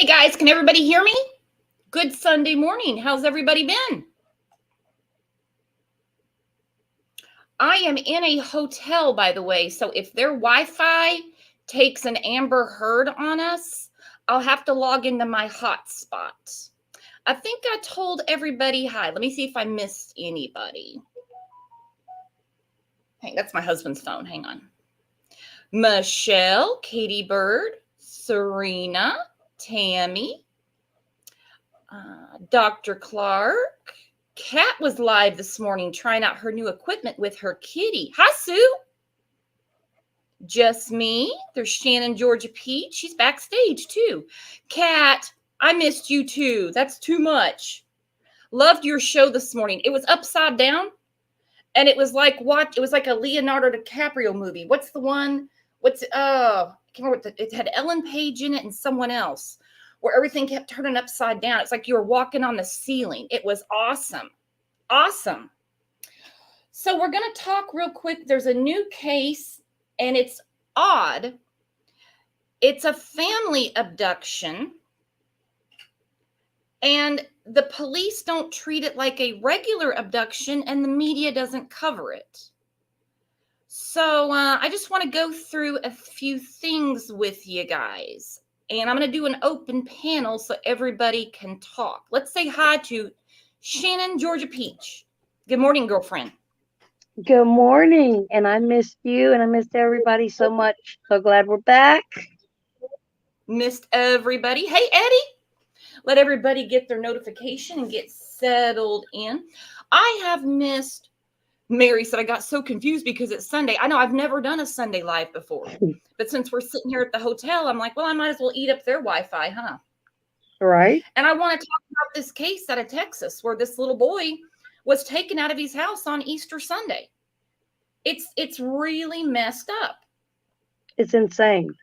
guys, can everybody hear me? Good Sunday morning. How's everybody been? I am in a hotel, by the way, so if their Wi-Fi takes an Amber Heard on us, I'll have to log into my hotspot. I think I told everybody hi. Let me see if I missed anybody. Hey, that's my husband's phone. Hang on. Michelle, Katie Bird, Serena, Tammy, Dr. Clark. Kat was live this morning trying out her new equipment with her kitty. Hi, Sue. Just me. There's Shannon, Georgia Peach. She's backstage too. Kat, I missed you too. That's too much. Loved your show this morning. It was upside down, and it was like what? It was like a Leonardo DiCaprio movie. What's the one? I can't remember. It had Ellen Page in it and someone else, where everything kept turning upside down. It's like you were walking on the ceiling. It was awesome. Awesome. So we're going to talk real quick. There's a new case, and it's odd. It's a family abduction, and the police don't treat it like a regular abduction, and the media doesn't cover it. So I just want to go through a few things with you guys. And I'm going to do an open panel so everybody can talk. Let's say hi to Shannon, Georgia Peach. Good morning, girlfriend. Good morning. And I missed you and I missed everybody so much. So glad we're back. Missed everybody. Hey, Eddie. Let everybody get their notification and get settled in. I have missed. Mary said, I got so confused because it's Sunday. I know I've never done a Sunday live before. But since we're sitting here at the hotel, I'm like, well, I might as well eat up their Wi-Fi, huh? Right. And I want to talk about this case out of Texas where this little boy was taken out of his house on Easter Sunday. It's really messed up. It's insane,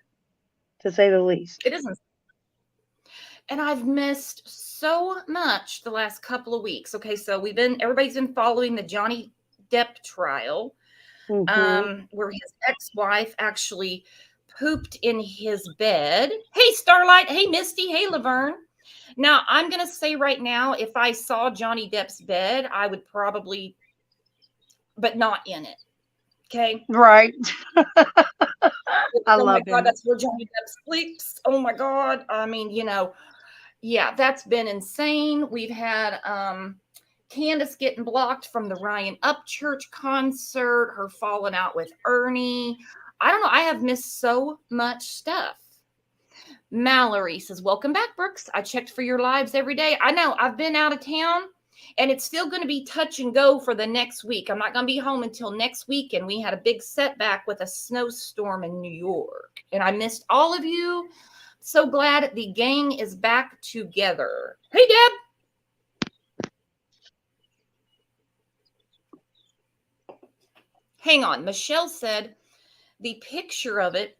to say the least. It isn't. And I've missed so much the last couple of weeks. Okay, so everybody's been following the Johnny Depp trial, where his ex-wife actually pooped in his bed. Hey, Starlight. Hey, Misty. Hey, Laverne. Now, I'm going to say right now, if I saw Johnny Depp's bed, I would probably, but not in it. Okay? Right. I love my God, him. that's where Johnny Depp sleeps. Oh, my God. I mean, yeah, that's been insane. We've had Candace getting blocked from the Ryan Upchurch concert, her falling out with Ernie. I don't know. I have missed so much stuff. Mallory says, welcome back, Brooks. I checked for your lives every day. I know I've been out of town, and it's still going to be touch and go for the next week. I'm not going to be home until next week, and we had a big setback with a snowstorm in New York, and I missed all of you. So glad the gang is back together. Hey, Deb. Hang on. Michelle said the picture of it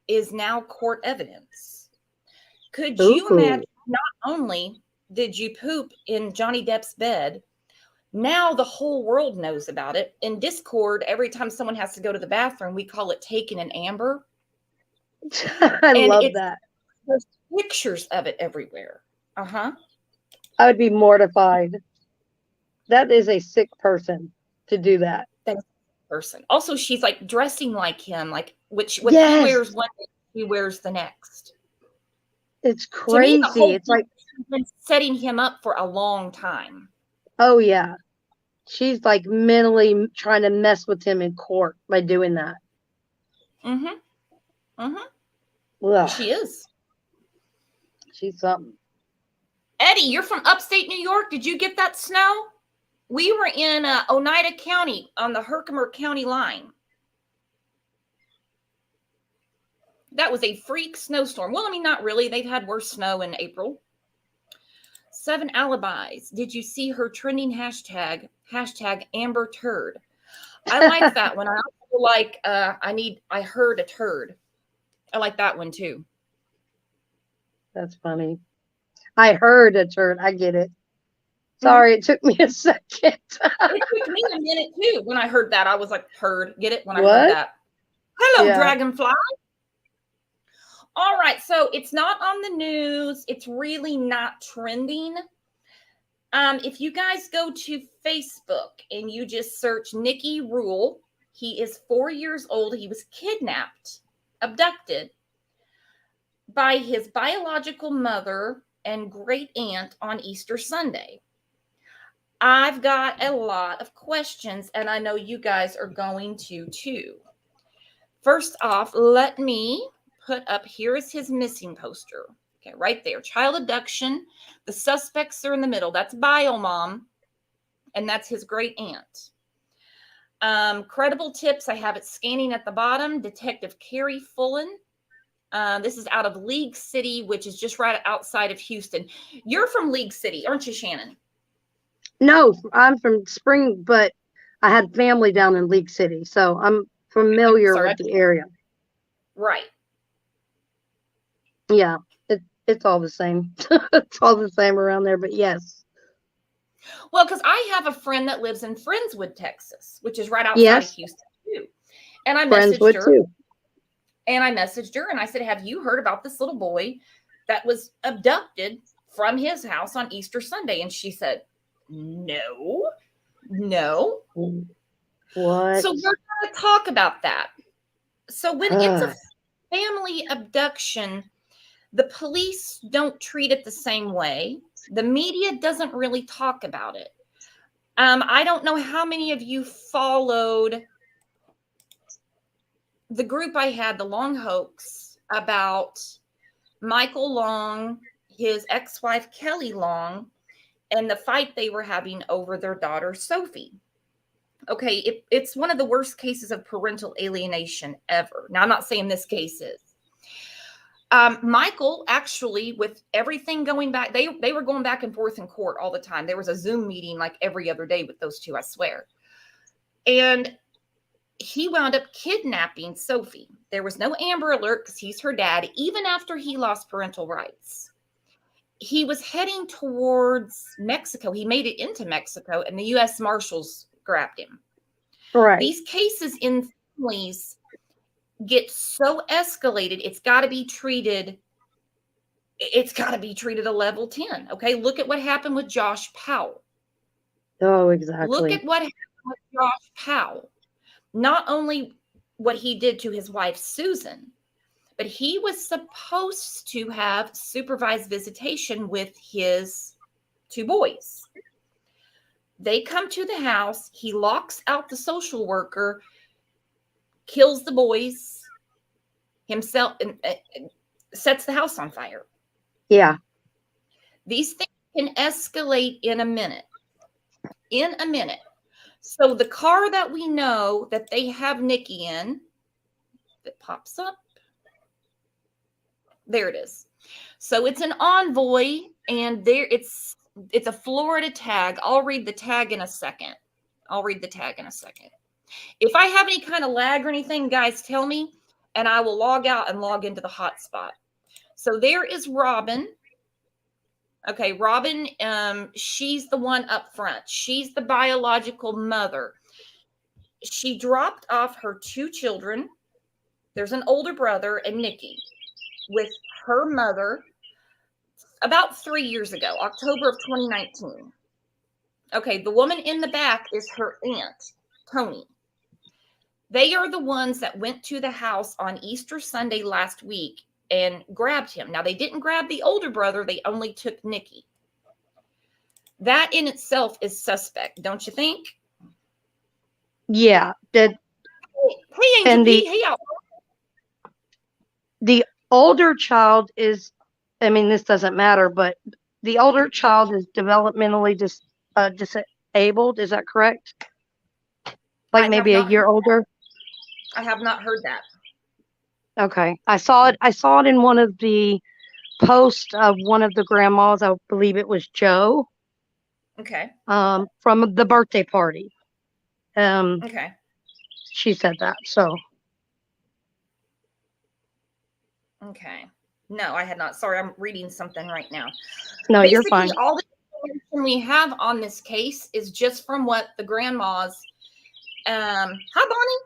is now court evidence. Could you imagine, not only did you poop in Johnny Depp's bed, now the whole world knows about it. In Discord, every time someone has to go to the bathroom, we call it taking an Amber. I love that. There's pictures of it everywhere. I would be mortified. That is a sick person to do that. That's a person. Also, she's like dressing like him, like what he wears one day, he wears the next. It's crazy. To me, it's like been setting him up for a long time. Oh yeah. She's like mentally trying to mess with him in court by doing that. Ugh. She is. She's something. Eddie, you're from upstate New York. Did you get that snow? We were in Oneida County on the Herkimer County line. That was a freak snowstorm. Well, I mean, not really. They've had worse snow in April. 7 alibis. Did you see her trending hashtag Amber Turd? I like that one. I also like I heard a turd. I like that one too. That's funny. I heard a turd. I get it. Sorry, it took me a second. It took me a minute too. When I heard that, I was like, turd. Get it? When I heard that. Hello, Dragonfly. All right. So it's not on the news. It's really not trending. If you guys go to Facebook and you just search Nikki Rule, he is 4 years old. He was kidnapped, abducted by his biological mother and great aunt on Easter Sunday. I've got a lot of questions, and I know you guys are going to too. First off, let me put up, here is his missing poster. Okay, right there, child abduction. The suspects are in the middle. That's bio mom, and that's his great aunt. Credible tips, I have it scanning at the bottom. Detective Carrie Fullen. This is out of League City, which is just right outside of Houston. You're from League City, aren't you, Shannon? No, I'm from Spring, but I had family down in League City, so I'm familiar with the area. Right. Yeah, it's all the same. It's all the same around there, but yes. Well, because I have a friend that lives in Friendswood, Texas, which is right outside of Houston too. And I messaged her. Too. And I messaged her and I said, have you heard about this little boy that was abducted from his house on Easter Sunday? And she said, no. What? So we're going to talk about that. So when it's a family abduction, the police don't treat it the same way. The media doesn't really talk about it. I don't know how many of you followed the group I had, the Long Hoax, about Michael Long, his ex-wife Kelly Long, and the fight they were having over their daughter Sophie. Okay, it's one of the worst cases of parental alienation ever. Now, I'm not saying this case is. Michael, actually, with everything going back, they were going back and forth in court all the time. There was a Zoom meeting like every other day with those two, I swear. And he wound up kidnapping Sophie. There was no Amber Alert because he's her dad, even after he lost parental rights. He was heading towards Mexico. He made it into Mexico, and the U.S. Marshals grabbed him. Right. These cases in families get so escalated, it's got to be treated a level 10. Okay, look at what happened with Josh Powell. Oh, exactly. Look at what happened with Josh Powell. Not only what he did to his wife, Susan, but he was supposed to have supervised visitation with his two boys. They come to the house. He locks out the social worker, kills the boys himself, and sets the house on fire. Yeah. These things can escalate in a minute. So the car that we know that they have Nikki in, that pops up. There it is. So it's an Envoy, and there it's a Florida tag. I'll read the tag in a second. If I have any kind of lag or anything, guys, tell me, and I will log out and log into the hotspot. So there is Robin. Okay, Robin, she's the one up front. She's the biological mother. She dropped off her two children. There's an older brother and Nikki with her mother about 3 years ago, October of 2019. Okay, the woman in the back is her aunt, Tony. They are the ones that went to the house on Easter Sunday last week and grabbed him. Now, they didn't grab the older brother. They only took Nikki. That in itself is suspect, don't you think? Yeah. Hey, Angel P, hey, y'all. The older child is, I mean, this doesn't matter, but the older child is developmentally disabled. Is that correct? Like maybe a year older? I have not heard that. Okay. I saw it in one of the posts of one of the grandmas. I believe it was Joe. Okay. From the birthday party. Okay. She said that, so. Okay. No, I had not. Sorry, I'm reading something right now. No, basically, you're fine. All the information we have on this case is just from what the grandmas, hi, Bonnie,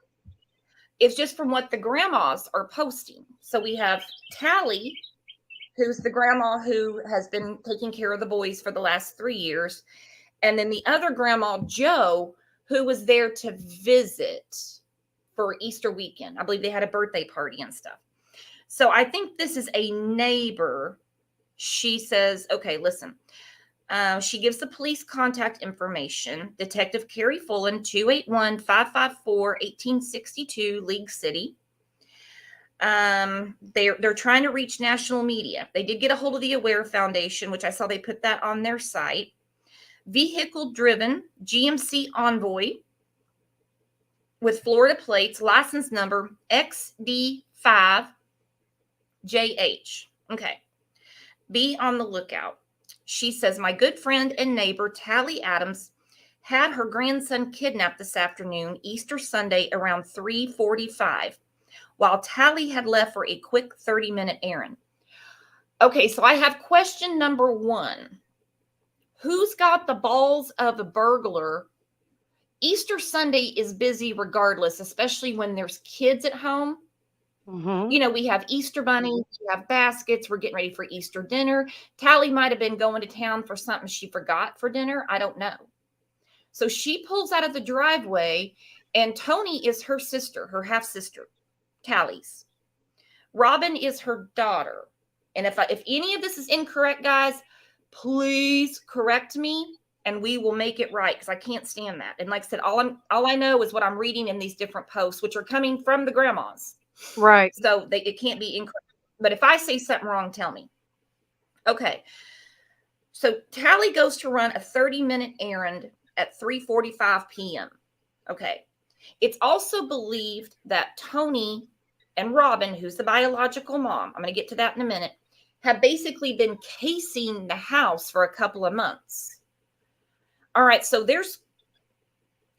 It's just from what the grandmas are posting. So we have Tally, who's the grandma who has been taking care of the boys for the last 3 years. And then the other grandma, Joe, who was there to visit for Easter weekend. I believe they had a birthday party and stuff. So I think this is a neighbor. She says, okay, listen. She gives the police contact information. Detective Carrie Fullen, 281-554-1862, League City. They're trying to reach national media. They did get a hold of the Aware Foundation, which I saw they put that on their site. Vehicle driven GMC Envoy with Florida plates, license number XD5JH. Okay. Be on the lookout. She says, my good friend and neighbor, Tally Adams, had her grandson kidnapped this afternoon, Easter Sunday, around 3:45, while Tally had left for a quick 30-minute errand. Okay, so I have question number 1. Who's got the balls of a burglar? Easter Sunday is busy regardless, especially when there's kids at home. Mm-hmm. You know, we have Easter bunnies, we have baskets, we're getting ready for Easter dinner. Tally might have been going to town for something she forgot for dinner. I don't know. So she pulls out of the driveway, and Tony is her sister, her half sister, Tally's. Robin is her daughter. And if any of this is incorrect, guys, please correct me and we will make it right, because I can't stand that. And like I said, all I know is what I'm reading in these different posts, which are coming from the grandmas. Right. So it can't be incorrect. But if I say something wrong, tell me. Okay. So Tally goes to run a 30-minute errand at 3:45 p.m. Okay. It's also believed that Tony and Robin, who's the biological mom, I'm going to get to that in a minute, have basically been casing the house for a couple of months. All right. So there's,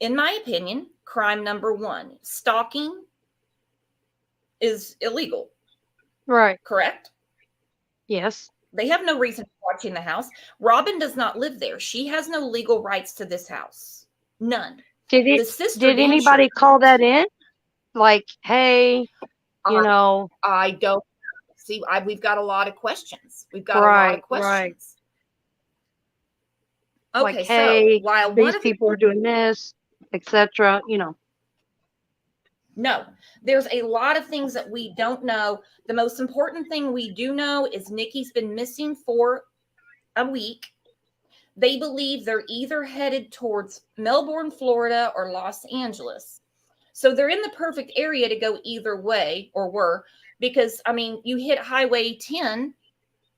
in my opinion, crime number 1. Stalking is illegal. Right. Correct? Yes. They have no reason for watching the house. Robin does not live there. She has no legal rights to this house. None. The sister Did anybody call that in? Like, hey, I don't see. We've got a lot of questions. We've got a lot right, of questions. right. Okay, Like, hey, so while these people are doing this, etc. No, there's a lot of things that we don't know. The most important thing we do know is Nikki's been missing for a week. They believe they're either headed towards Melbourne, Florida, or Los Angeles. So they're in the perfect area to go either way, or were, because, I mean, you hit Highway 10.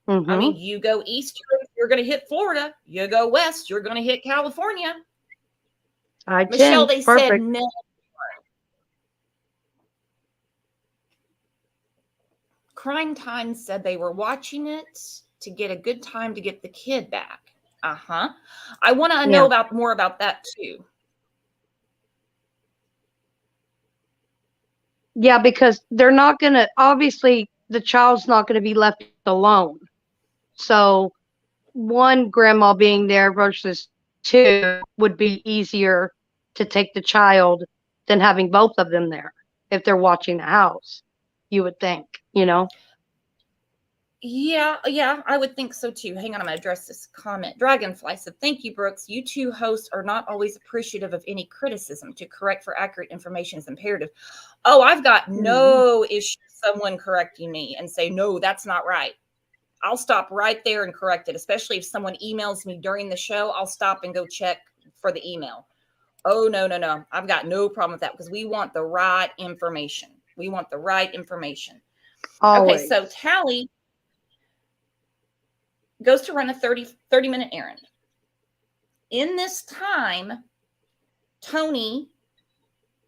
Mm-hmm. I mean, you go east, you're going to hit Florida. You go west, you're going to hit California. Michelle, they said Melbourne. Crime Time said they were watching it to get a good time to get the kid back. Uh-huh. I want to know more about that too. Yeah, because they're not going to, obviously, the child's not going to be left alone. So one grandma being there versus 2 would be easier to take the child than having both of them there if they're watching the house, you would think, Yeah, I would think so too. Hang on, I'm going to address this comment. Dragonfly said, thank you, Brooks. You 2 hosts are not always appreciative of any criticism. To correct for accurate information is imperative. Oh, I've got no issue with someone correcting me and say, no, that's not right. I'll stop right there and correct it, especially if someone emails me during the show. I'll stop and go check for the email. Oh, no. I've got no problem with that, because we want the right information. We want the right information. Always. Okay, so Tally goes to run a 30-minute errand. In this time, Tony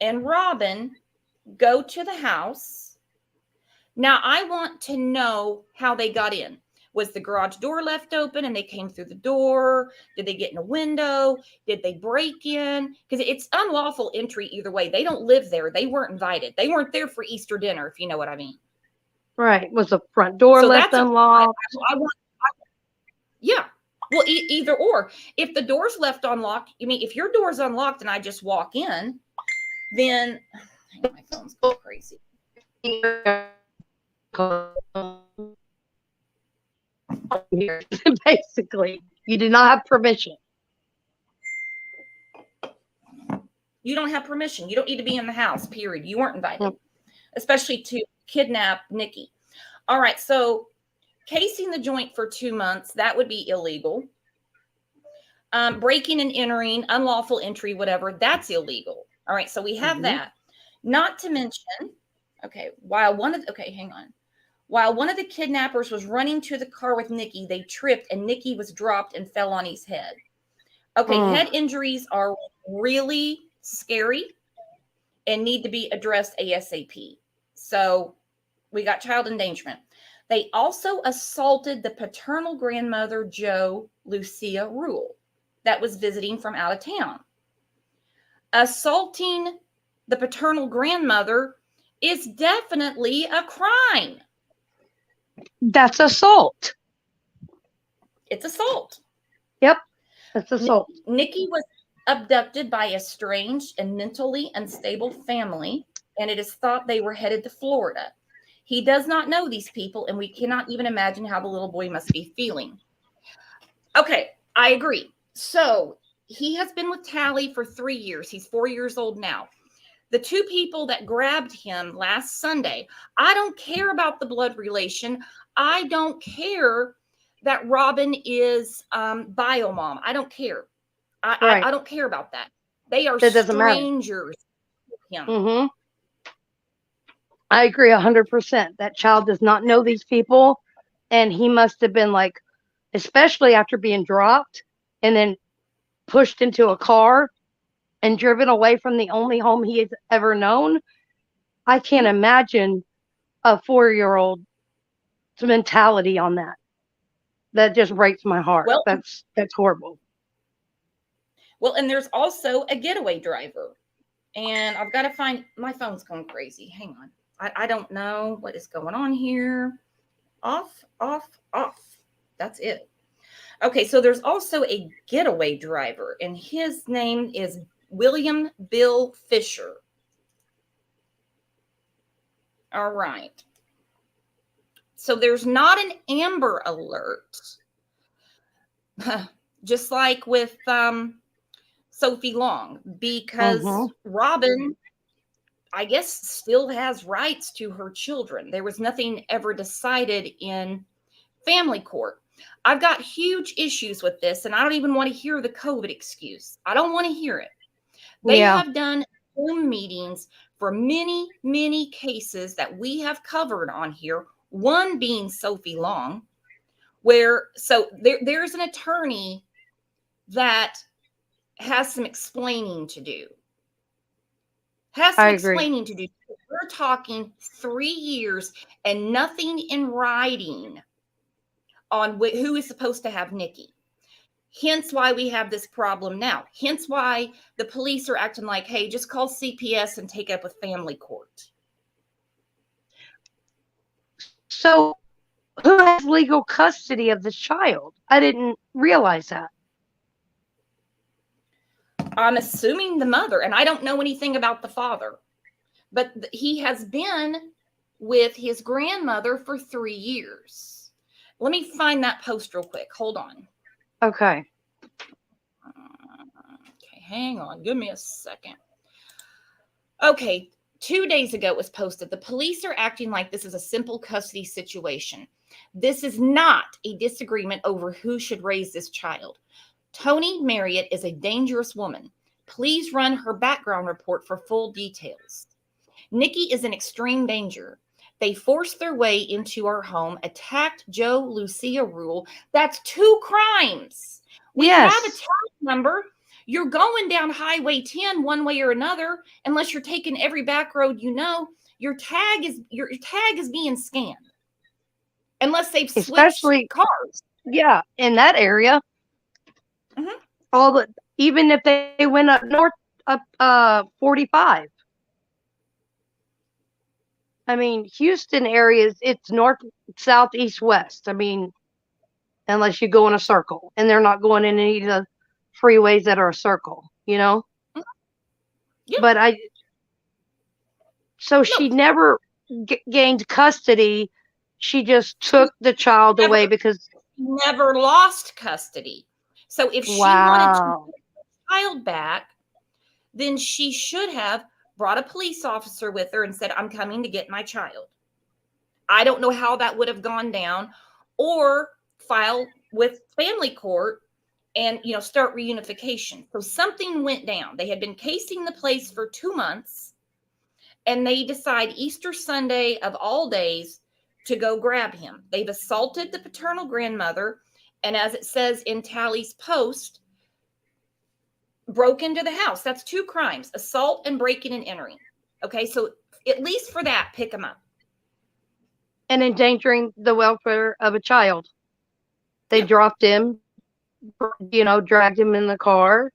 and Robin go to the house. Now, I want to know how they got in. Was the garage door left open and they came through the door? Did they get in a window? Did they break in? Because it's unlawful entry either way. They don't live there. They weren't invited. They weren't there for Easter dinner, if you know what I mean. Right. Was the front door left unlocked? Yeah. Well, either or. If the door's left unlocked, I mean, if your door's unlocked and I just walk in, then Hang on, my phone's going crazy. Basically, you do not have permission. You don't have permission. You don't need to be in the house, period. You weren't invited, Nope. especially to kidnap Nikki. All right, so casing the joint for 2 months, that would be illegal. Breaking and entering, unlawful entry, whatever, that's illegal. All right, so we have that. Not to mention, okay, while one of the kidnappers was running to the car with Nikki, they tripped and Nikki was dropped and fell on his head. Okay, head injuries are really scary and need to be addressed ASAP. So we got child endangerment. They also assaulted the paternal grandmother, Joe Lucia Rule, that was visiting from out of town. Assaulting the paternal grandmother is definitely a crime. That's assault. It's assault. Yep, that's assault. Nikki was abducted by a strange and mentally unstable family, and it is thought they were headed to Florida. He does not know these people, and we cannot even imagine how the little boy must be feeling. Okay, I agree. So he has been with Tally for 3 years. He's 4 years old now. The two people that grabbed him last Sunday, I don't care about the blood relation. I don't care that Robin is bio mom. I don't care. I don't care about that. They are strangers to him. I agree 100%. That child does not know these people, and he must have been like, especially after being dropped and then pushed into a car and driven away from the only home he has ever known. I can't imagine a 4-year-old's mentality on that. That just breaks my heart. Well, that's horrible. Well, and there's also a getaway driver. And I've got to find, my phone's going crazy. Hang on. I don't know what is going on here. Off. That's it. Okay, so there's also a getaway driver, and his name is William Bill Fisher. All right. So there's not an Amber Alert. Just like with Sophie Long, because Robin, I guess, still has rights to her children. There was nothing ever decided in family court. I've got huge issues with this, and I don't even want to hear the COVID excuse. I don't want to hear it. They have done Zoom meetings for many, many cases that we have covered on here, one being Sophie Long, where, so there's an attorney that has some explaining to do. We're talking 3 years and nothing in writing on who is supposed to have Nikki. Hence why we have this problem now. Hence why the police are acting like, hey, just call CPS and take up with family court. So who has legal custody of this child? I didn't realize that. I'm assuming the mother, and I don't know anything about the father, but he has been with his grandmother for 3 years. Let me find that post real quick. Hold on. Okay. Okay, hang on. Give me a second. Okay, 2 days ago it was posted. The police are acting like this is a simple custody situation. This is not a disagreement over who should raise this child. Toni Marriott is a dangerous woman. Please run her background report for full details. Nikki is in extreme danger. They forced their way into our home, attacked Joe Lucia Rule. That's 2 crimes. We have a tag number. You're going down Highway 10 one way or another, unless you're taking every back road you know. Your tag is being scanned. Unless they've switched cars. Yeah, in that area. Even if they went up north, up 45. I mean, Houston areas, it's north, south, east, west. I mean, unless you go in a circle, and they're not going in any of the freeways that are a circle, you know? Yep. But So No, she never gained custody. She just she took the child never away because, never lost custody. So if she wanted to get wow. the child back, then she should have brought a police officer with her and said, I'm coming to get my child. I don't know how that would have gone down, or file with family court and start reunification. So something went down. They had been casing the place for 2 months, and they decide Easter Sunday of all days to go grab him. They've assaulted the paternal grandmother, and as it says in Tally's post, broke into the house. That's 2 crimes: assault and breaking and entering. Okay, so at least for that, pick him up. And endangering the welfare of a child. They Yep. dropped him, dragged him in the car.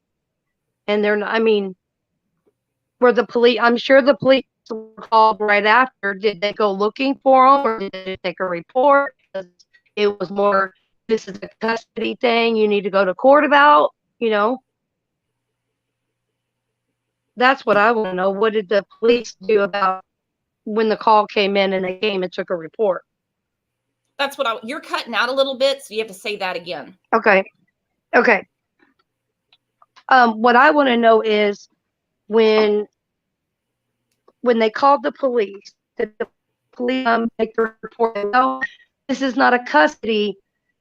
And they're not, I mean, were the police, I'm sure the police were called right after. Did they go looking for him, or did they take a report? Because it was more, this is a custody thing you need to go to court about, That's what I want to know. What did the police do about when the call came in and they came and took a report? That's what you're cutting out a little bit, so you have to say that again. Okay. What I want to know is when they called the police, did the police make the report? No, this is not a custody,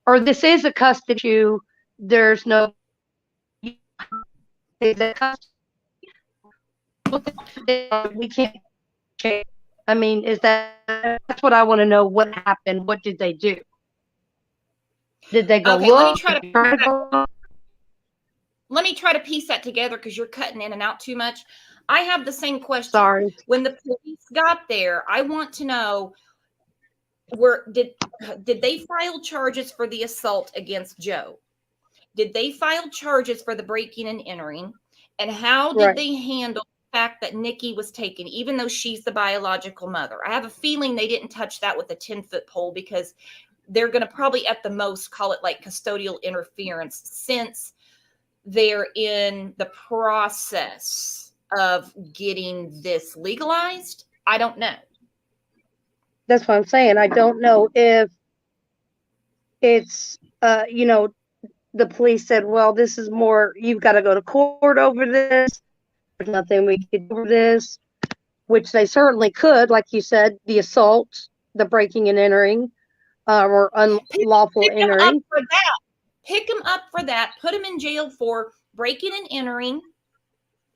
or this is a custody issue. There's no we can't change. I mean, that's what I want to know. What happened? What did they do? Did they go Okay, look? Let me try to piece that together, because you're cutting in and out too much. I have the same question. Sorry. When the police got there, I want to know, did they file charges for the assault against Joe? Did they file charges for the breaking and entering? And how did they handle the fact that Nikki was taken, even though she's the biological mother? I have a feeling they didn't touch that with a 10-foot pole, because they're going to probably at the most call it like custodial interference, since they're in the process of getting this legalized. I don't know. That's what I'm saying. I don't know if it's, the police said, well, this is more, you've got to go to court over this. There's nothing we could do over this, which they certainly could. Like you said, the assault, the breaking and entering, or unlawful entering. Pick him up for that. Put him in jail for breaking and entering.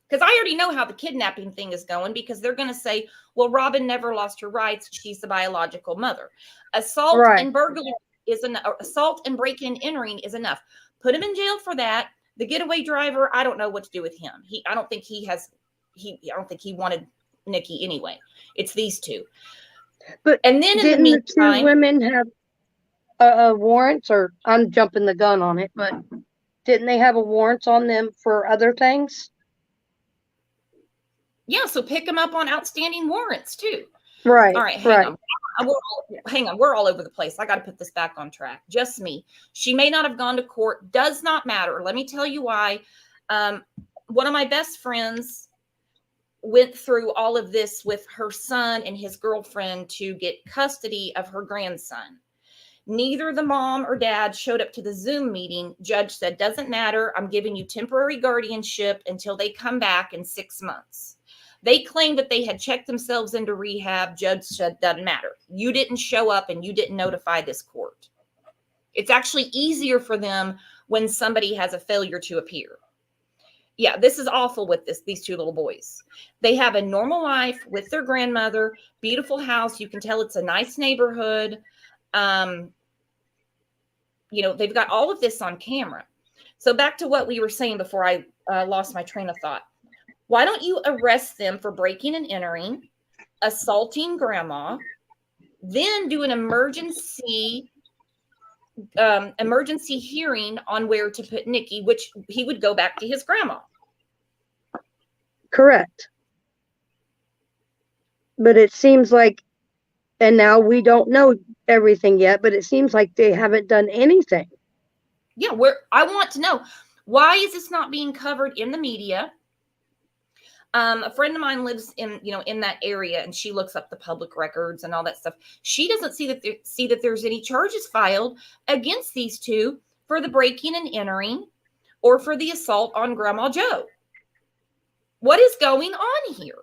Because I already know how the kidnapping thing is going, because they're going to say, well, Robin never lost her rights. She's the biological mother. Assault and burglary assault and breaking and entering is enough. Put him in jail for that. The getaway driver, I don't know what to do with him. I don't think he wanted Nikki anyway. It's these 2. But and then in the meantime, 2 women have warrants, or I'm jumping the gun on it, but didn't they have a warrant on them for other things? Yeah, so pick them up on outstanding warrants too. Right. All right, hang on. We're all over the place. I got to put this back on track. Just me. She may not have gone to court. Does not matter. Let me tell you why. One of my best friends went through all of this with her son and his girlfriend to get custody of her grandson. Neither the mom or dad showed up to the Zoom meeting. Judge said, doesn't matter. I'm giving you temporary guardianship until they come back in 6 months. They claimed that they had checked themselves into rehab. Judge said, doesn't matter. You didn't show up and you didn't notify this court. It's actually easier for them when somebody has a failure to appear. Yeah, this is awful with these 2 little boys. They have a normal life with their grandmother, beautiful house. You can tell it's a nice neighborhood. They've got all of this on camera. So back to what we were saying before I lost my train of thought. Why don't you arrest them for breaking and entering, assaulting grandma, then do an emergency hearing on where to put Nikki, which he would go back to his grandma. Correct. But it seems like, and now we don't know everything yet, but it seems like they haven't done anything. Yeah, I want to know, why is this not being covered in the media? A friend of mine lives in that area, and she looks up the public records and all that stuff. She doesn't see that there's any charges filed against these two for the breaking and entering or for the assault on Grandma Joe. What is going on here?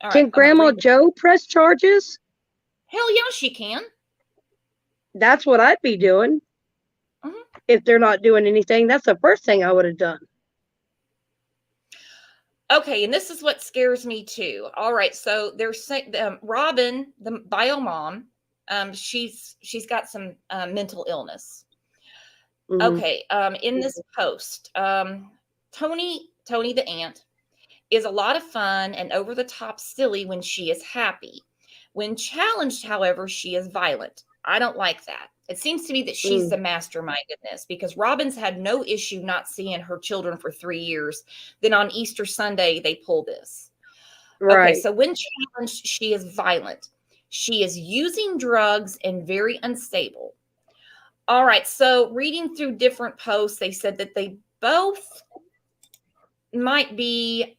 All right, can Grandma Joe press charges? Hell yeah, she can. That's what I'd be doing. Mm-hmm. If they're not doing anything, that's the first thing I would have done. Okay, and this is what scares me too. All right, so there's Robin, the bio mom. She's got some mental illness. Mm-hmm. Okay, in this post, Tony the aunt is a lot of fun and over the top silly when she is happy. When challenged, however, she is violent. I don't like that. It seems to me that she's the mastermind in this, because Robin's had no issue not seeing her children for 3 years. Then on Easter Sunday, they pull this. Right. Okay, so when challenged, she is violent. She is using drugs and very unstable. All right, so reading through different posts, they said that they both might be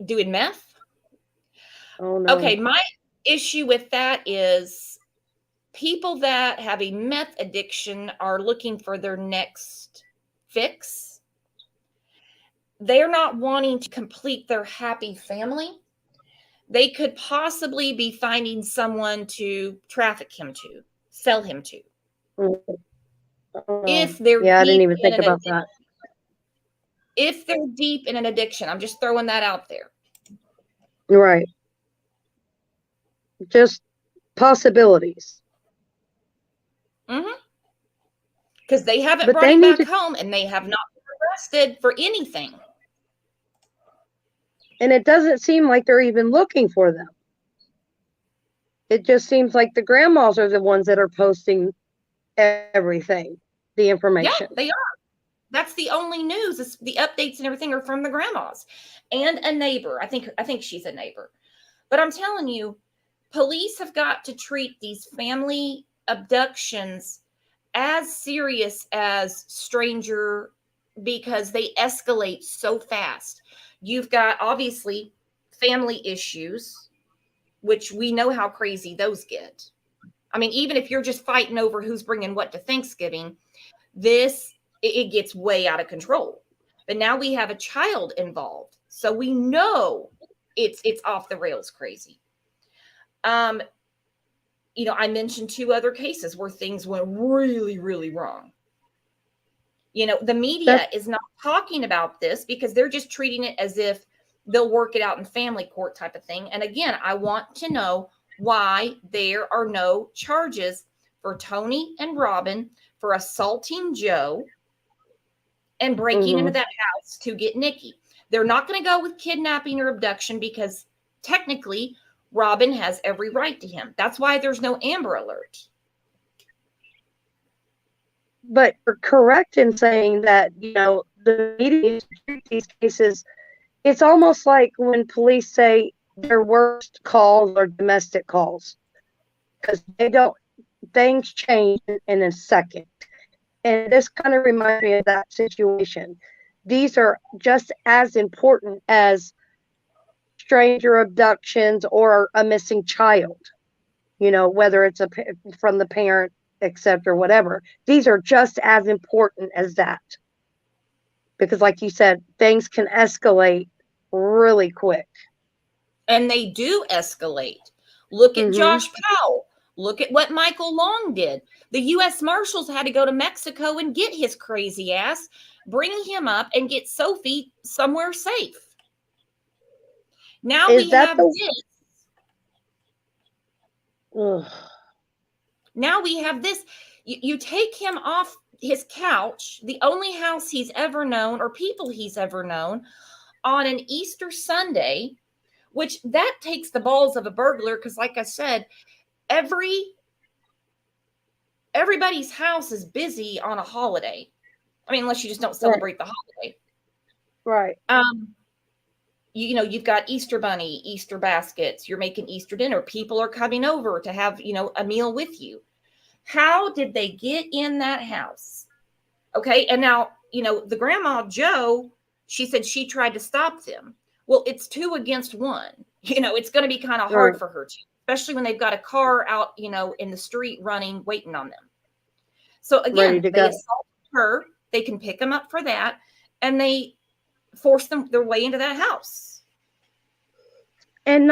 doing meth. Oh, no. Okay, my issue with that is people that have a meth addiction are looking for their next fix. They're not wanting to complete their happy family. They could possibly be finding someone to traffic him to, sell him to. If they're I didn't even think about that. If they're deep in an addiction, I'm just throwing that out there. Right. Just possibilities. Mm-hmm. Because they haven't brought him back home, and they have not been arrested for anything. And it doesn't seem like they're even looking for them. It just seems like the grandmas are the ones that are posting everything, the information. Yeah, they are. That's the only news. Is the updates and everything are from the grandmas and a neighbor. I think she's a neighbor. But I'm telling you, police have got to treat these family abductions as serious as stranger, because they escalate so fast. You've got obviously family issues, which we know how crazy those get. I mean, even if you're just fighting over who's bringing what to Thanksgiving, it gets way out of control. But now we have a child involved, so we know it's off the rails crazy. I mentioned 2 other cases where things went really, really wrong. The media is not talking about this because they're just treating it as if they'll work it out in family court type of thing. And again, I want to know why there are no charges for Tony and Robin for assaulting Joe and breaking into that house to get Nikki. They're not going to go with kidnapping or abduction because technically Robin has every right to him. That's why there's no Amber Alert. But you're correct in saying that, the media treat these cases, it's almost like when police say their worst calls are domestic calls, because things change in a second. And this kind of reminds me of that situation. These are just as important as stranger abductions or a missing child, whether it's from the parent, etc., whatever. These are just as important as that. Because like you said, things can escalate really quick. And they do escalate. Look at Josh Powell. Look at what Michael Long did. The U.S. Marshals had to go to Mexico and get his crazy ass, bring him up, and get Sophie somewhere safe. Now we have this. Ugh. Now we have this. You take him off his couch, the only house he's ever known or people he's ever known, on an Easter Sunday, which that takes the balls of a burglar because, like I said, everybody's house is busy on a holiday. I mean, unless you just don't celebrate the holiday. Right. You've got Easter bunny, Easter baskets, you're making Easter dinner. People are coming over to have, a meal with you. How did they get in that house? Okay. And now the grandma Joe, she said she tried to stop them. Well, it's 2 against 1. It's going to be kind of Right. hard for her to, especially when they've got a car out, in the street running, waiting on them. So Ready again, to they go. assault her. They can pick them up for that, and they force them their way into that house. And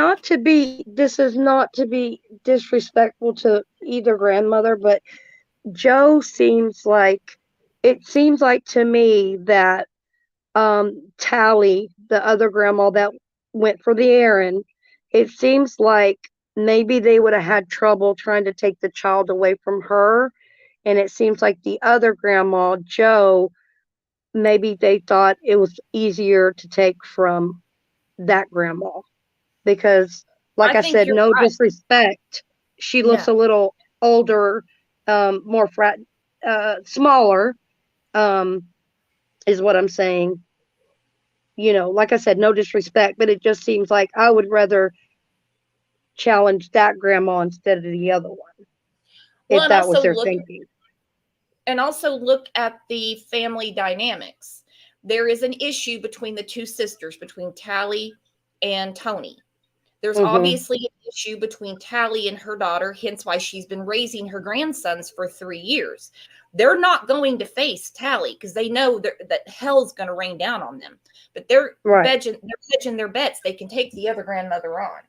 this is not to be disrespectful to either grandmother, but Joe it seems like to me that Tally, the other grandma that went for the errand, it seems like maybe they would have had trouble trying to take the child away from her. And it seems like the other grandma, Joe, maybe they thought it was easier to take from that grandma. Because, like I I think said, you're no right. disrespect, she No. looks a little older, more smaller, is what I'm saying. Like I said, no disrespect, but it just seems like I would rather challenge that grandma instead of the other one, Well, if and that was also their look thinking. at the family dynamics. There is an issue between the 2 sisters, between Tally and Tony. There's Hmm. obviously an issue between Tally and her daughter, hence why she's been raising her grandsons for 3 years. They're not going to face Tally because they know that hell's going to rain down on them. But Right. they're hedging their bets. They can take the other grandmother on.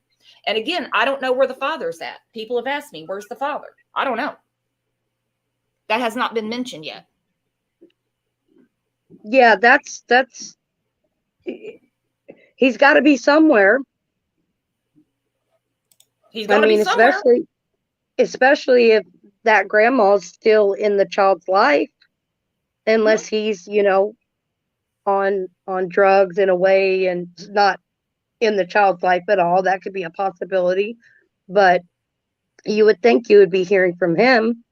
And again, I don't know where the father's at. People have asked me, where's the father? I don't know. That has not been mentioned yet. Yeah, he's got to be somewhere. He's I got to be mean, somewhere. especially if that grandma's still in the child's life, unless Mhm. he's, on drugs in a way and not in the child's life at all. That could be a possibility. But you would think you would be hearing from him.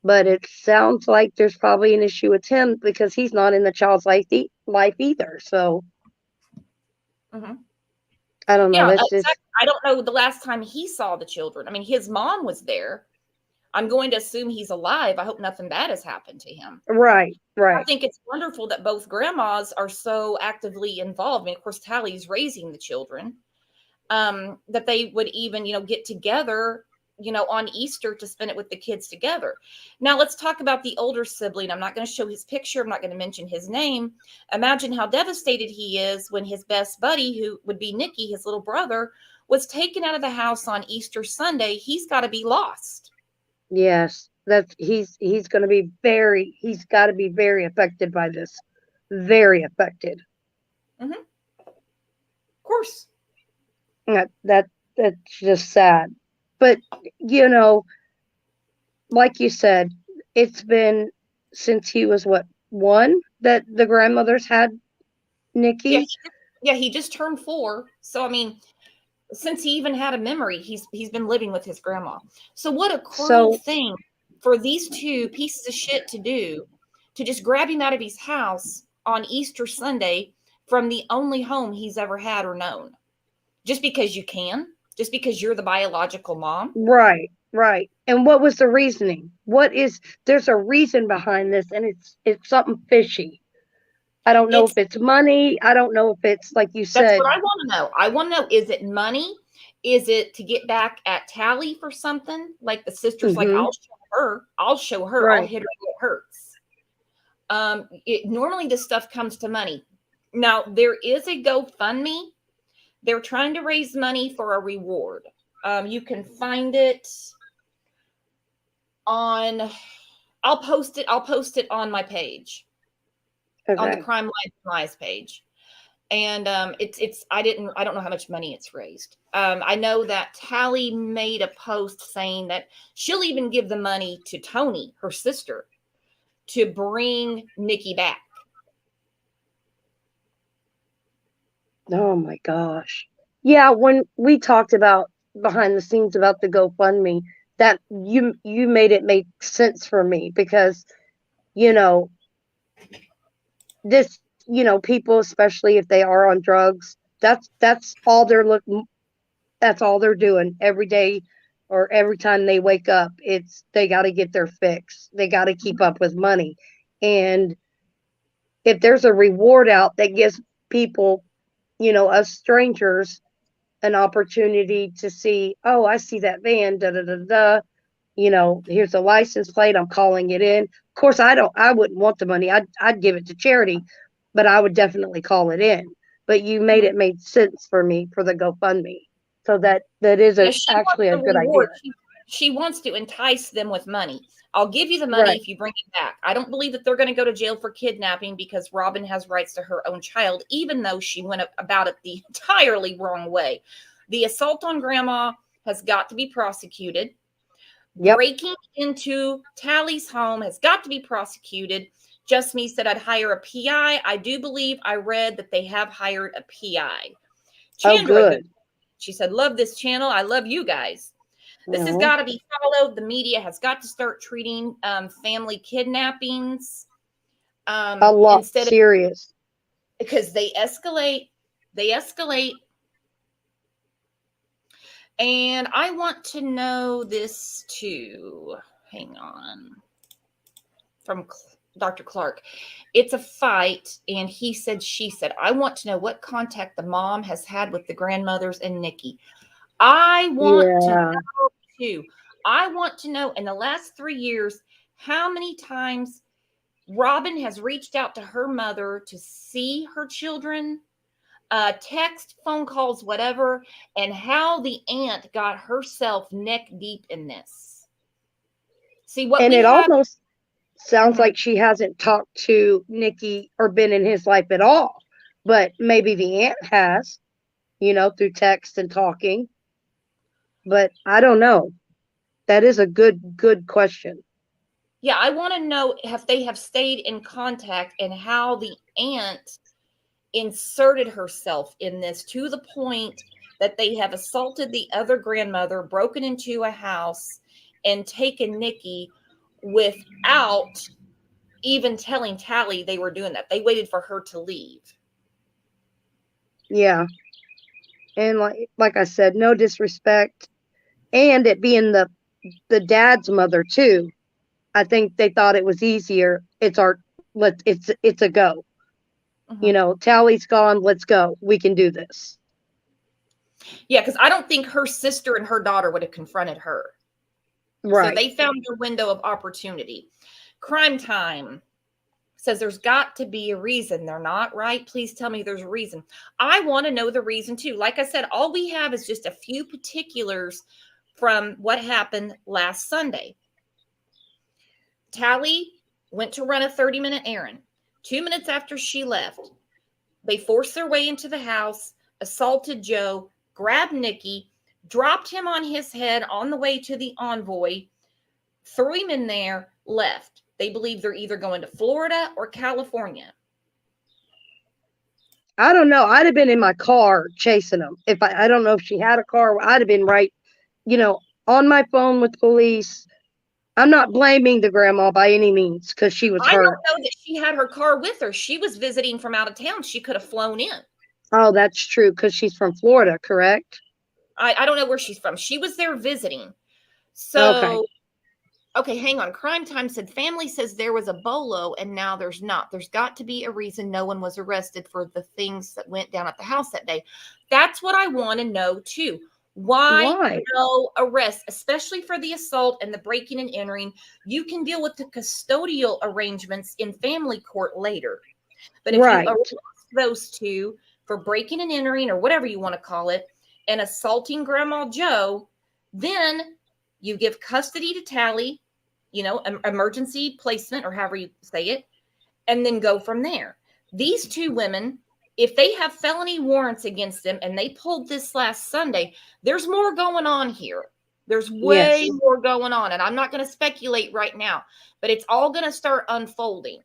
But it sounds like there's probably an issue with him because he's not in the child's life either. So Mhm. I don't know. Yeah, That's just exactly. I don't know the last time he saw the children. I mean, his mom was there. I'm going to assume he's alive. I hope nothing bad has happened to him. right, I right. think it's wonderful that both grandmas are so actively involved. I mean, of course, Tally's raising the children. That they would even, get together, on Easter to spend it with the kids together. Now, let's talk about the older sibling. I'm not going to show his picture. I'm not going to mention his name. Imagine how devastated he is when his best buddy, who would be Nicky, his little brother, was taken out of the house on Easter Sunday. He's got to be lost. Yes, that's he's got to be very affected by this. Very affected. Hmm. Of course. That's just sad. But you know, like you said, it's been since he was what, one, that the grandmothers had Yeah, Nikki. he just turned 4. So I mean, since he even had a memory, he's been living with his grandma. So what a cruel So thing for these 2 pieces of shit to do, to just grab him out of his house on Easter Sunday from the only home he's ever had or known. Just because you can, just because you're the biological mom. right, right. And what was the reasoning? There's a reason behind this, and it's something fishy. I don't know if It's it's money. I don't know if it's like you That's said. what I want to know. I want to know, is it money? Is it to get back at Tally for something? Like the sister's like, Hmm. I'll show her, I'll Right. hit her where it hurts. Normally this stuff comes to money. Now there is a GoFundMe. They're trying to raise money for a reward. You can find it on. I'll post it on my page, on the Okay. Crime Line Lies page. And it's I don't know how much money it's raised. I know that Tally made a post saying that she'll even give the money to Tony, her sister, to bring Nikki back. Oh my gosh. Yeah, when we talked about behind the scenes about the GoFundMe, that you made it make sense for me because you know people, especially if they are on drugs, that's all they're doing every day or every time they wake up. It's they got to get their fix. They got to keep up with money. And if there's a reward out that gives people, us strangers, an opportunity to see, oh, I see that van, da da da da. Here's a license plate. I'm calling it in. Of course, I wouldn't want the money. I'd give it to charity, but I would definitely call it in. But you made sense for me for the GoFundMe. So that is Yeah, she wants actually a the good idea. reward. She wants to entice them with money. I'll give you the money Right. if you bring it back. I don't believe that they're going to go to jail for kidnapping because Robin has rights to her own child, even though she went about it the entirely wrong way. The assault on grandma has got to be prosecuted. Yep. Breaking into Tally's home has got to be prosecuted. Just Me said I'd hire a PI. I do believe I read that they have hired a PI. Oh, Chandra, good. she said, love this channel. I love you guys. This has No, got to be followed. The media has got to start treating family kidnappings a lot instead of, serious. because they escalate. They escalate. And I want to know this too. Hang on. From Dr. Clark. It's a fight. And he said, she said, I want to know what contact the mom has had with the grandmothers and Nikki. I want to Yeah. know too. I want to know in the last 3 years how many times Robin has reached out to her mother to see her children, text, phone calls, whatever, and how the aunt got herself neck deep in this. See what And we it have. almost sounds Mhm. like she hasn't talked to Nikki or been in his life at all. But maybe the aunt has, through text and talking. But I don't know. That is a good question. Yeah, I want to know if they have stayed in contact and how the aunt inserted herself in this to the point that they have assaulted the other grandmother, broken into a house, and taken Nikki without even telling Tally they were doing that. They waited for her to leave. Yeah. And like I said, no disrespect. And it being the dad's mother too. I think they thought it was easier. It's a go. Mhm. Tally's gone, let's go. We can do this. Yeah, because I don't think her sister and her daughter would have confronted her. So Right. they found their window of opportunity. Crime Time says there's got to be a reason. They're not right. Please tell me there's a reason. I want to know the reason too. Like I said, all we have is just a few particulars from what happened last Sunday. Tally went to run a 30-minute errand. 2 minutes after she left, they forced their way into the house, assaulted Joe, grabbed Nikki, dropped him on his head on the way to the envoy, threw him in there, left. They believe they're either going to Florida or California. I don't know. I'd have been in my car chasing them. If I don't know if she had a car, I'd have been right, on my phone with police. I'm not blaming the grandma by any means because she was I don't hurt. know that she had her car with her. She was visiting from out of town. She could have flown in. Oh, that's true because she's from Florida, correct? I don't know where she's from. She was there visiting. Okay. So, okay, hang on. Crime Time said family says there was a bolo and now there's not. There's got to be a reason no one was arrested for the things that went down at the house that day. That's what I want to know too. Why Why? no arrest, especially for the assault and the breaking and entering? You can deal with the custodial arrangements in family court later. But if you Right. arrest those two for breaking and entering or whatever you want to call it and assaulting Grandma Joe, then you give custody to Tally, emergency placement or however you say it, and then go from there. These two women, if they have felony warrants against them and they pulled this last Sunday, there's more going on here. There's way Yes. more going on. And I'm not going to speculate right now, but it's all going to start unfolding.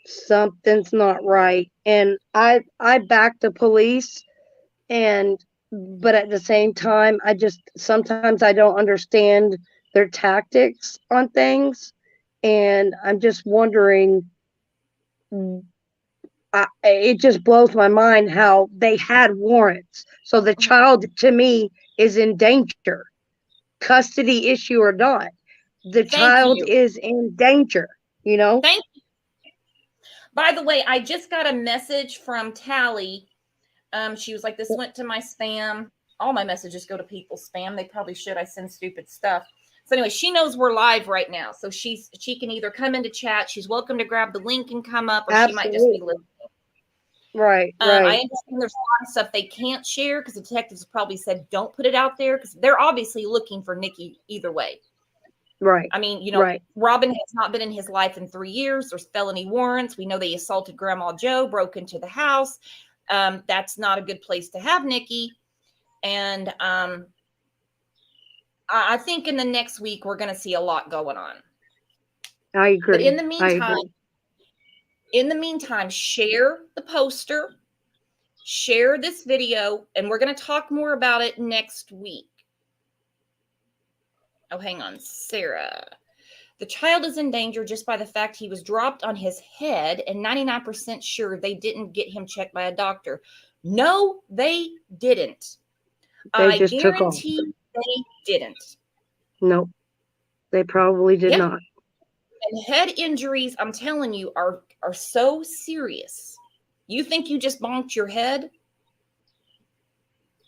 Something's not right. And I back the police, and but at the same time I just sometimes I don't understand their tactics on things, and I'm just wondering. It just blows my mind how they had warrants. So the child to me is in danger, custody issue or not. The Thank child you. is in danger, you know? Thank you. By the way, I just got a message from Tally. She was like, this went to my spam. All my messages go to people's spam. They probably should. I send stupid stuff. So anyway, she knows we're live right now. So she can either come into chat. She's welcome to grab the link and come up, or she might just be listening. Right. I understand there's a lot of stuff they can't share because the detectives probably said don't put it out there because they're obviously looking for Nikki either way. Right. I mean, you know, Robin has not been in his life in 3 years. There's felony warrants. We know they assaulted Grandma Joe, broke into the house. That's not a good place to have Nikki. And I think in the next week, we're going to see a lot going on. I agree. But in the meantime, share the poster, share this video, and we're going to talk more about it next week. Oh, hang on, Sarah. The child is in danger just by the fact he was dropped on his head and 99% sure they didn't get him checked by a doctor. No, they didn't. I guarantee they didn't. No, they probably did not. And head injuries, I'm telling you, are so serious. You think you just bonked your head?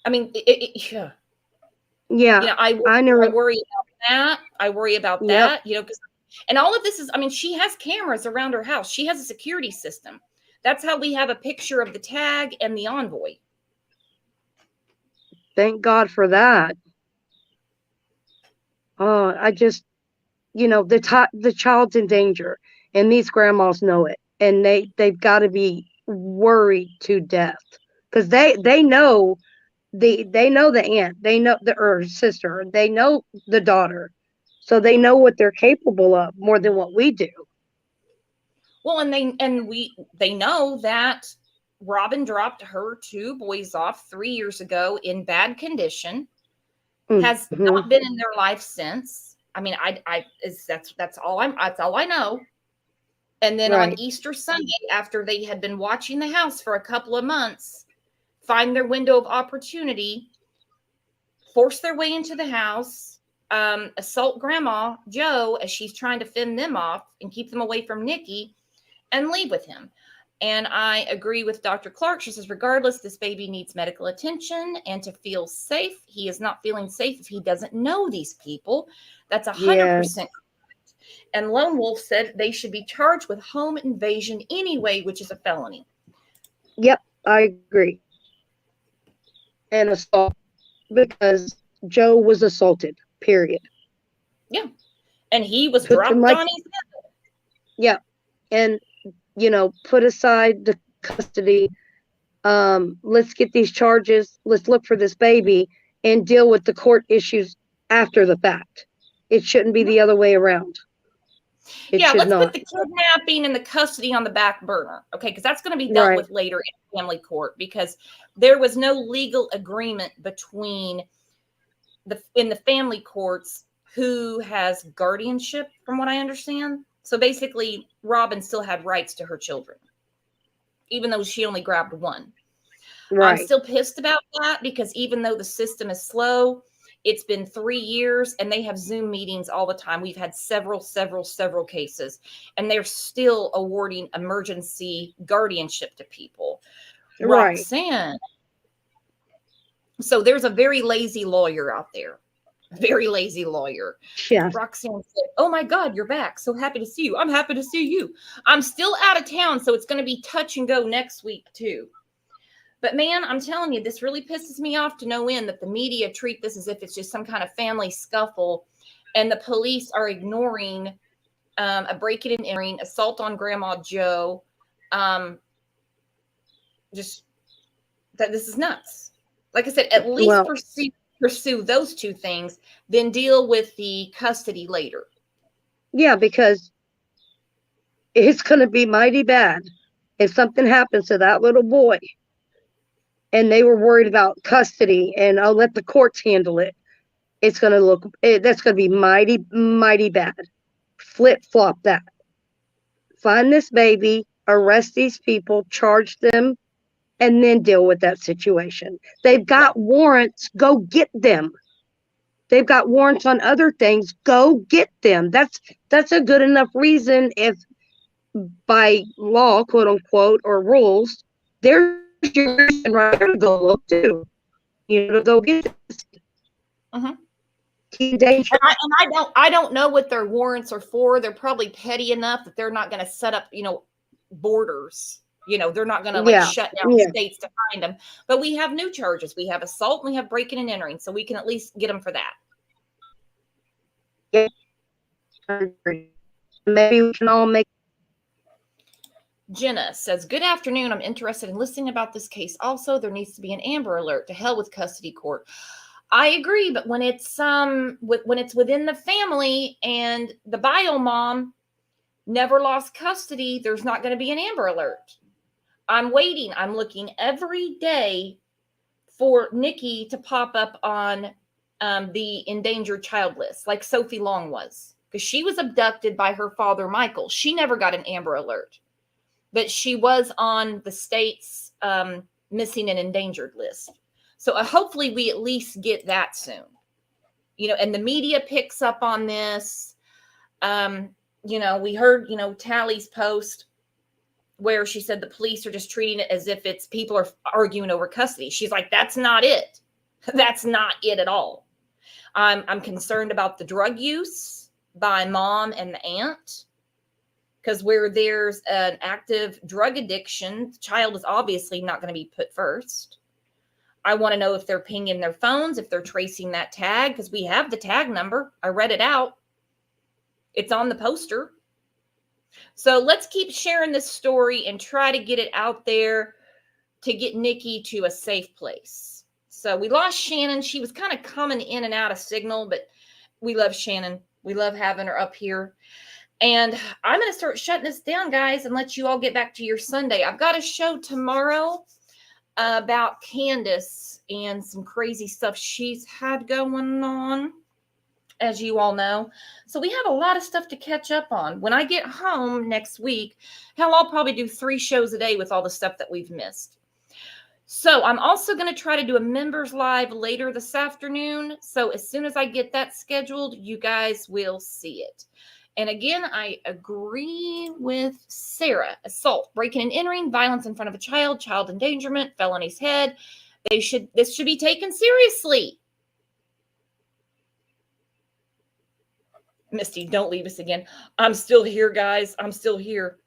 I mean, yeah. Yeah, you know, I worry about that. I worry about that, you know, and all of this is, I mean, she has cameras around her house. She has a security system. That's how we have a picture of the tag and the envoy. Thank God for that. Oh, I just, you know, the child's in danger, and these grandmas know it, and they've got to be worried to death because they know they know the aunt, they know her sister, they know the daughter, so they know what they're capable of more than what we do. Well, and they know that Robin dropped her 2 boys off 3 years ago in bad condition, has not been in their life since. I mean, that's all I know. And then on Easter Sunday, after they had been watching the house for a couple of months, find their window of opportunity, force their way into the house, assault Grandma Joe as she's trying to fend them off and keep them away from Nikki, and leave with him. And I agree with Dr. Clark. She says, regardless, this baby needs medical attention and to feel safe. He is not feeling safe if he doesn't know these people. That's 100% correct. And Lone Wolf said they should be charged with home invasion anyway, which is a felony. Yep, I agree. And assault, because Joe was assaulted, period. Yeah. And he was dropped on his head. Yeah. And, you know, put aside the custody. Let's get these charges. Let's look for this baby and deal with the court issues after the fact. It shouldn't be the other way around. Let's put the kidnapping and the custody on the back burner. Okay, because that's going to be dealt with later in family court, because there was no legal agreement between in the family courts who has guardianship, from what I understand. So basically, Robin still had rights to her children, even though she only grabbed one. I'm still pissed about that, because even though the system is slow, it's been 3 years and they have Zoom meetings all the time. We've had several cases, and they're still awarding emergency guardianship to people. Roxanne. So there's a very lazy lawyer out there. Very lazy lawyer. Yeah. Roxanne said, oh my God, you're back. So happy to see you. I'm happy to see you. I'm still out of town, so it's going to be touch and go next week too. But man, I'm telling you, this really pisses me off to no end that the media treat this as if it's just some kind of family scuffle, and the police are ignoring a break-in and entering, assault on Grandma Joe. Just that this is nuts. Like I said, at least pursue those 2 things, then deal with the custody later. Yeah, because it's going to be mighty bad if something happens to that little boy. And they were worried about custody and I'll let the courts handle it. It's going to that's going to be mighty, mighty bad. Flip flop that. Find this baby, arrest these people, charge them, and then deal with that situation. They've got warrants. Go get them. They've got warrants on other things. Go get them. That's a good enough reason if by law, quote unquote, or rules, there's your reason right there to go look too. To go get this. And I don't know what their warrants are for. They're probably petty enough that they're not going to set up, borders. They're not going to shut down states to find them. But we have new charges. We have assault and we have breaking and entering. So we can at least get them for that. Yeah. Maybe we can all make. Jenna says, good afternoon. I'm interested in listening about this case. Also, there needs to be an Amber Alert. To hell with custody court. I agree, but when it's within the family and the bio mom never lost custody, there's not going to be an Amber Alert. I'm waiting. I'm looking every day for Nikki to pop up on the endangered child list, like Sophie Long was, because she was abducted by her father, Michael. She never got an Amber Alert, but she was on the state's missing and endangered list. So hopefully we at least get that soon, and the media picks up on this. We heard, Tally's post where she said the police are just treating it as if it's people are arguing over custody. She's like, that's not it. That's not it at all. I'm concerned about the drug use by mom and the aunt, because where there's an active drug addiction, the child is obviously not going to be put first. I want to know if they're pinging their phones, if they're tracing that tag, because we have the tag number. I read it out. It's on the poster. So let's keep sharing this story and try to get it out there to get Nikki to a safe place. So we lost Shannon. She was kind of coming in and out of signal, but we love Shannon. We love having her up here. And I'm going to start shutting this down, guys, and let you all get back to your Sunday. I've got a show tomorrow about Candace and some crazy stuff she's had going on, as you all know. So we have a lot of stuff to catch up on. When I get home next week, hell, I'll probably do 3 shows a day with all the stuff that we've missed. So I'm also going to try to do a members live later this afternoon. So as soon as I get that scheduled, you guys will see it. And again, I agree with Sarah. Assault, breaking and entering, violence in front of a child, child endangerment, felony's head. This should be taken seriously. Misty, don't leave us again. I'm still here, guys. I'm still here.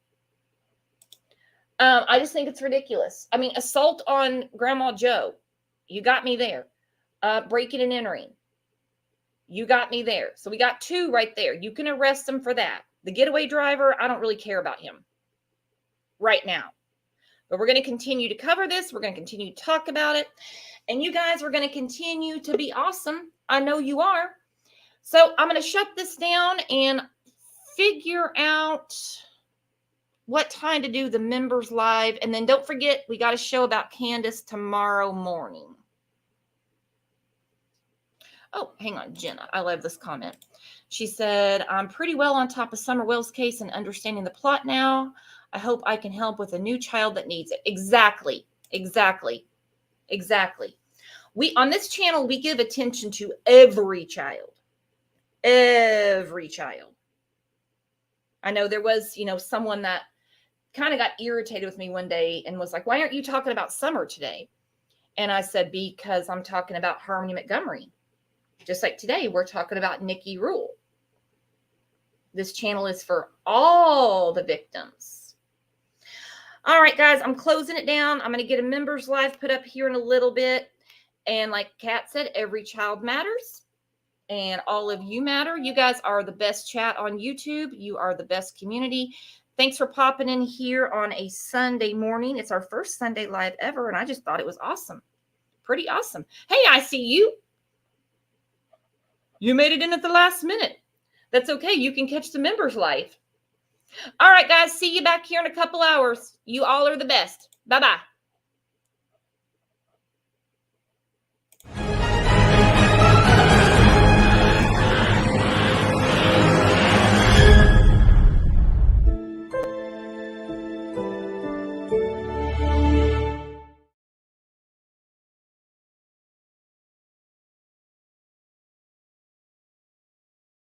I just think it's ridiculous. I mean, assault on Grandma Joe. You got me there. Breaking and entering. You got me there. So we got 2 right there. You can arrest them for that. The getaway driver, I don't really care about him right now. But we're going to continue to cover this. We're going to continue to talk about it. And you guys are going to continue to be awesome. I know you are. So I'm going to shut this down and figure out what time to do the members live. And then don't forget, we got a show about Candace tomorrow morning. Oh, hang on, Jenna. I love this comment. She said, I'm pretty well on top of Summer Wells' case and understanding the plot now. I hope I can help with a new child that needs it. Exactly. On this channel, we give attention to every child. Every child. I know there was, someone that kind of got irritated with me one day and was like, why aren't you talking about Summer today? And I said, because I'm talking about Harmony Montgomery. Just like today, we're talking about Nikki Rule. This channel is for all the victims. All right, guys, I'm closing it down. I'm going to get a members live put up here in a little bit. And like Kat said, every child matters. And all of you matter. You guys are the best chat on YouTube. You are the best community. Thanks for popping in here on a Sunday morning. It's our first Sunday live ever, and I just thought it was awesome. Pretty awesome. Hey, I see you. You made it in at the last minute. That's okay. You can catch the members live. All right, guys. See you back here in a couple hours. You all are the best. Bye-bye.